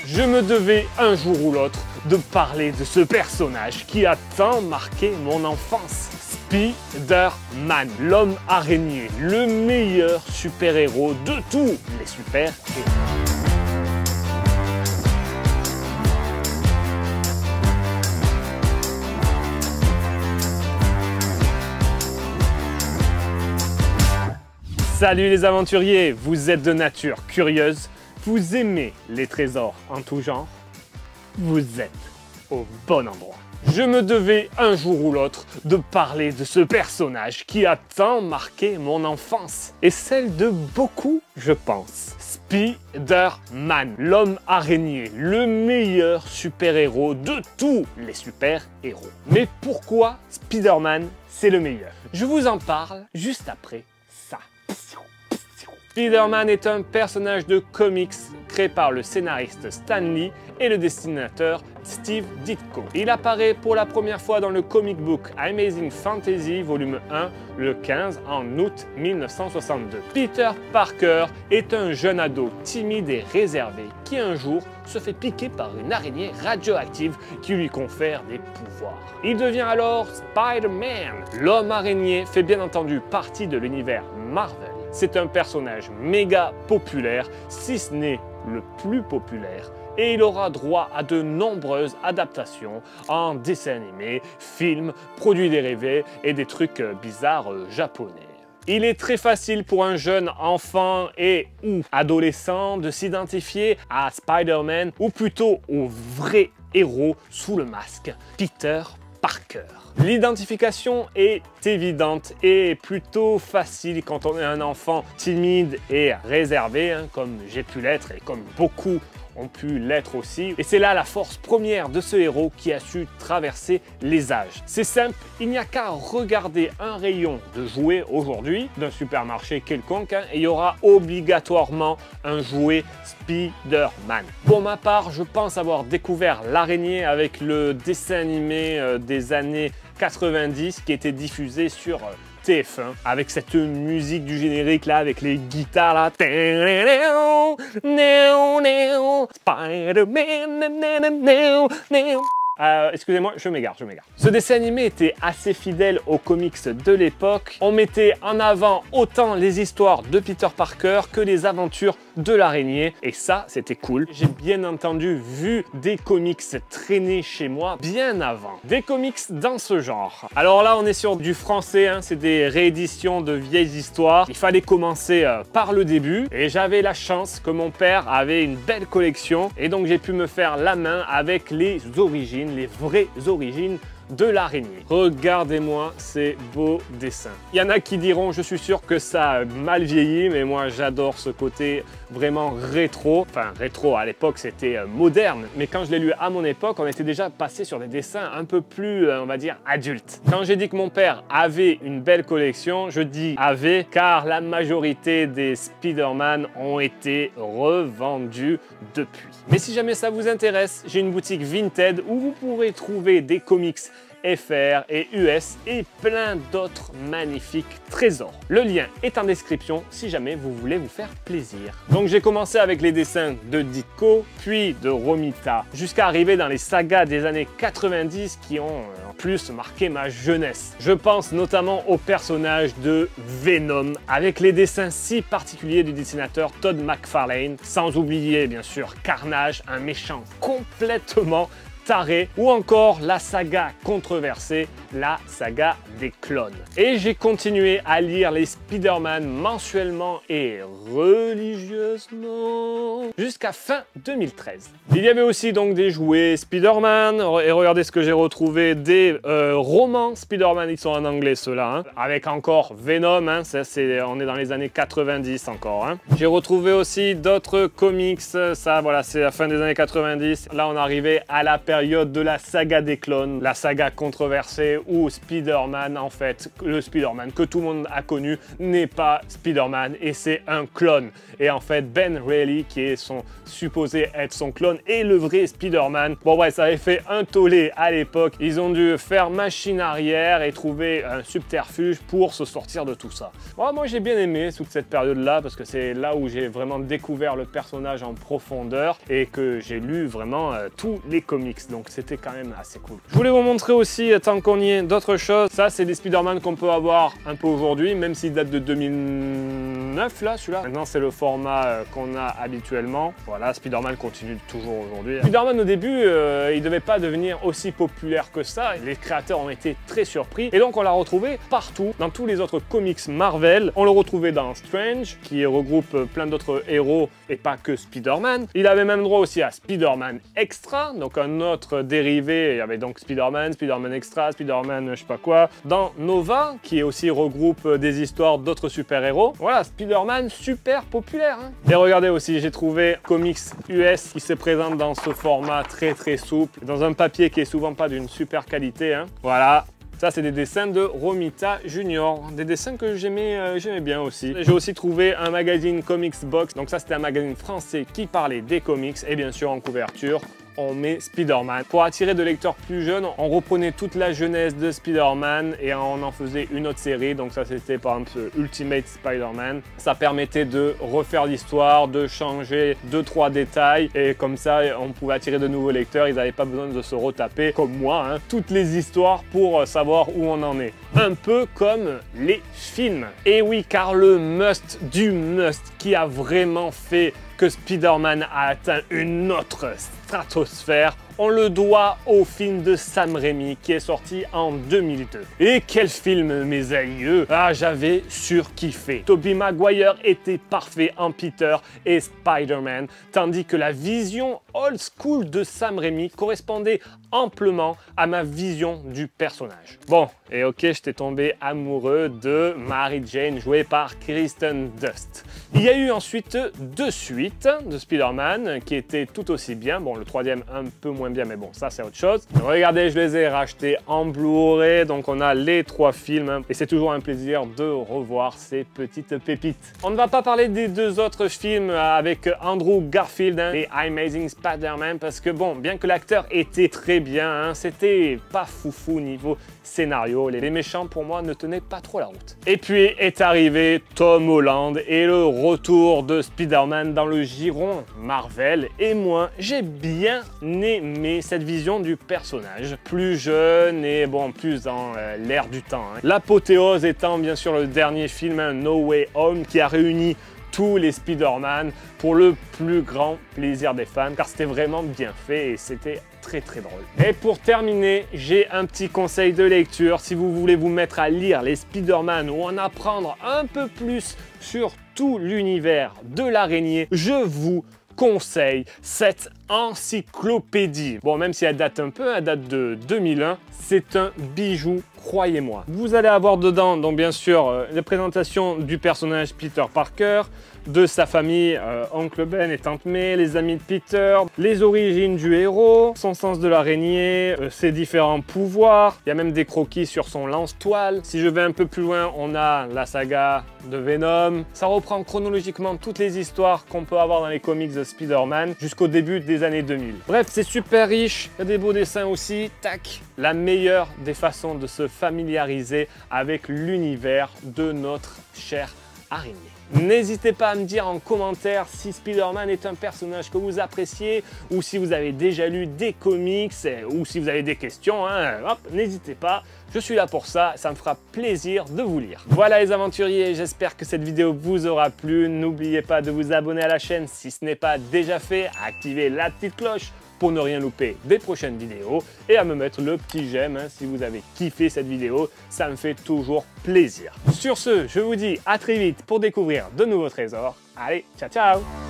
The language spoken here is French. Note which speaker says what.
Speaker 1: Je me devais un jour ou l'autre de parler de ce personnage qui a tant marqué mon enfance. Spider-Man, l'homme araignée, le meilleur super-héros de tous les super-héros. Salut les aventuriers, vous êtes de nature curieuse, vous aimez les trésors en tout genre, vous êtes au bon endroit. Je me devais un jour ou l'autre de parler de ce personnage qui a tant marqué mon enfance et celle de beaucoup, je pense. Spider-Man, l'homme araignée, le meilleur super-héros de tous les super-héros. Mais pourquoi Spider-Man, c'est le meilleur? Je vous en parle juste après ça. Spider-Man est un personnage de comics créé par le scénariste Stan Lee et le dessinateur Steve Ditko. Il apparaît pour la première fois dans le comic book Amazing Fantasy volume 1 le 15 en août 1962. Peter Parker est un jeune ado timide et réservé qui un jour se fait piquer par une araignée radioactive qui lui confère des pouvoirs. Il devient alors Spider-Man. L'homme araignée fait bien entendu partie de l'univers Marvel. C'est un personnage méga populaire, si ce n'est le plus populaire, et il aura droit à de nombreuses adaptations en dessins animés, films, produits dérivés et des trucs bizarres japonais. Il est très facile pour un jeune enfant et ou adolescent de s'identifier à Spider-Man ou plutôt au vrai héros sous le masque, Peter Parker. L'identification est évidente et plutôt facile quand on est un enfant timide et réservé, comme j'ai pu l'être et comme beaucoup ont pu l'être aussi. Et c'est là la force première de ce héros qui a su traverser les âges. C'est simple, il n'y a qu'à regarder un rayon de jouets aujourd'hui, d'un supermarché quelconque, et il y aura obligatoirement un jouet Spider-Man. Pour ma part, je pense avoir découvert l'araignée avec le dessin animé des années 90 qui était diffusé sur TF1 avec cette musique du générique là avec les guitares là. Spider-Man. Excusez-moi, je m'égare. Ce dessin animé était assez fidèle aux comics de l'époque. On mettait en avant autant les histoires de Peter Parker que les aventures de l'araignée. Et ça, c'était cool. J'ai bien entendu vu des comics traîner chez moi bien avant. Des comics dans ce genre. Alors là, on est sur du français. C'est des rééditions de vieilles histoires. Il fallait commencer par le début. Et j'avais la chance que mon père avait une belle collection. Et donc, j'ai pu me faire la main avec les origines, les vraies origines de l'araignée. Regardez-moi ces beaux dessins. Il y en a qui diront, je suis sûr que ça a mal vieilli, mais moi j'adore ce côté vraiment rétro. Enfin rétro, à l'époque c'était moderne, mais quand je l'ai lu à mon époque, on était déjà passé sur des dessins un peu plus, on va dire, adultes. Quand j'ai dit que mon père avait une belle collection, je dis avait, car la majorité des Spider-Man ont été revendus depuis. Mais si jamais ça vous intéresse, j'ai une boutique Vinted où vous pourrez trouver des comics FR et US et plein d'autres magnifiques trésors. Le lien est en description si jamais vous voulez vous faire plaisir. Donc j'ai commencé avec les dessins de Ditko, puis de Romita, jusqu'à arriver dans les sagas des années 90 qui ont en plus marqué ma jeunesse. Je pense notamment au personnage de Venom, avec les dessins si particuliers du dessinateur Todd McFarlane, sans oublier bien sûr Carnage, un méchant complètement taré, ou encore la saga controversée, la saga des clones. Et j'ai continué à lire les Spider-Man mensuellement et religieusement jusqu'à fin 2013. Il y avait aussi donc des jouets Spider-Man, et regardez ce que j'ai retrouvé, des romans Spider-Man, ils sont en anglais ceux-là, avec encore Venom, ça, on est dans les années 90 encore. J'ai retrouvé aussi d'autres comics, ça voilà, c'est la fin des années 90, là on arrivait à la période période de la saga des clones, la saga controversée où Spider-Man, en fait, le Spider-Man que tout le monde a connu, n'est pas Spider-Man et c'est un clone. Et en fait, Ben Reilly, qui est supposé être son clone, est le vrai Spider-Man. Bon ouais, ça avait fait un tollé à l'époque. Ils ont dû faire machine arrière et trouver un subterfuge pour se sortir de tout ça. Bon, moi j'ai bien aimé toute cette période-là parce que c'est là où j'ai vraiment découvert le personnage en profondeur et que j'ai lu vraiment tous les comics. Donc c'était quand même assez cool. Je voulais vous montrer aussi, tant qu'on y est, d'autres choses. Ça, c'est des Spider-Man qu'on peut avoir un peu aujourd'hui, même s'il date de 2009 là, celui-là. Maintenant, c'est le format qu'on a habituellement. Voilà, Spider-Man continue toujours aujourd'hui. Spider-Man au début, il devait pas devenir aussi populaire que ça. Les créateurs ont été très surpris et donc on l'a retrouvé partout dans tous les autres comics Marvel. On le retrouvait dans Strange, qui regroupe plein d'autres héros et pas que Spider-Man. Il avait même droit aussi à Spider-Man Extra, donc un autre dérivé. Il y avait donc Spider-Man, Spider-Man Extra, Spider-Man je sais pas quoi. Dans Nova, qui aussi regroupe des histoires d'autres super-héros. Voilà, Spider-Man super populaire. Hein. Et regardez aussi, j'ai trouvé comics US qui se présente dans ce format très souple, dans un papier qui est souvent pas d'une super qualité. Hein. Voilà. Ça, c'est des dessins de Romita Junior, des dessins que j'aimais bien aussi. J'ai aussi trouvé un magazine Comics Box, donc ça, c'était un magazine français qui parlait des comics, et bien sûr, en couverture, on met Spider-Man. Pour attirer de lecteurs plus jeunes, on reprenait toute la jeunesse de Spider-Man et on en faisait une autre série. Donc ça, c'était par exemple Ultimate Spider-Man. Ça permettait de refaire l'histoire, de changer 2-3 détails et comme ça, on pouvait attirer de nouveaux lecteurs. Ils n'avaient pas besoin de se retaper, comme moi, hein, toutes les histoires pour savoir où on en est. Un peu comme les films. Et oui, car le must du must qui a vraiment fait que Spider-Man a atteint une autre stratosphère, on le doit au film de Sam Raimi qui est sorti en 2002. Et quel film, mes aïeux! Ah, j'avais surkiffé. Tobey Maguire était parfait en Peter et Spider-Man, tandis que la vision old school de Sam Raimi correspondait amplement à ma vision du personnage. Bon, et ok, j'étais tombé amoureux de Mary Jane, jouée par Kristen Dunst. Il y a eu ensuite 2 suites de Spider-Man qui étaient tout aussi bien. Bon, le troisième un peu moins bien, mais bon, ça c'est autre chose. Regardez, je les ai rachetés en Blu-ray, donc on a les 3 films et c'est toujours un plaisir de revoir ces petites pépites. On ne va pas parler des 2 autres films avec Andrew Garfield et Amazing Spider-Man parce que bon, bien que l'acteur était très bien, hein, c'était pas foufou niveau scénario. Les méchants pour moi ne tenaient pas trop la route. Et puis est arrivé Tom Holland et le retour de Spider-Man dans le giron Marvel. Et moi, j'ai bien aimé cette vision du personnage. Plus jeune et bon, plus dans l'air du temps. Hein. L'apothéose étant bien sûr le dernier film, hein, No Way Home, qui a réuni tous les Spider-Man pour le plus grand plaisir des fans, car c'était vraiment bien fait et c'était très drôle. Et pour terminer, j'ai un petit conseil de lecture. Si vous voulez vous mettre à lire les Spider-Man ou en apprendre un peu plus sur tout l'univers de l'araignée, je vous conseille cette encyclopédie. Bon, même si elle date un peu, elle date de 2001, c'est un bijou, croyez-moi. Vous allez avoir dedans, donc bien sûr, les présentations du personnage Peter Parker, de sa famille, Oncle Ben et Tante May, les amis de Peter, les origines du héros, son sens de l'araignée, ses différents pouvoirs. Il y a même des croquis sur son lance-toile. Si je vais un peu plus loin, on a la saga de Venom. Ça reprend chronologiquement toutes les histoires qu'on peut avoir dans les comics de Spider-Man jusqu'au début des années 2000. Bref, c'est super riche. Il y a des beaux dessins aussi. Tac! La meilleure des façons de se familiariser avec l'univers de notre chère araignée. N'hésitez pas à me dire en commentaire si Spider-Man est un personnage que vous appréciez ou si vous avez déjà lu des comics ou si vous avez des questions, hein, hop, n'hésitez pas, je suis là pour ça, ça me fera plaisir de vous lire. Voilà les aventuriers, j'espère que cette vidéo vous aura plu. N'oubliez pas de vous abonner à la chaîne si ce n'est pas déjà fait, activez la petite cloche pour ne rien louper des prochaines vidéos et à me mettre le petit j'aime hein, si vous avez kiffé cette vidéo, ça me fait toujours plaisir. Sur ce, je vous dis à très vite pour découvrir de nouveaux trésors. Allez, ciao ciao!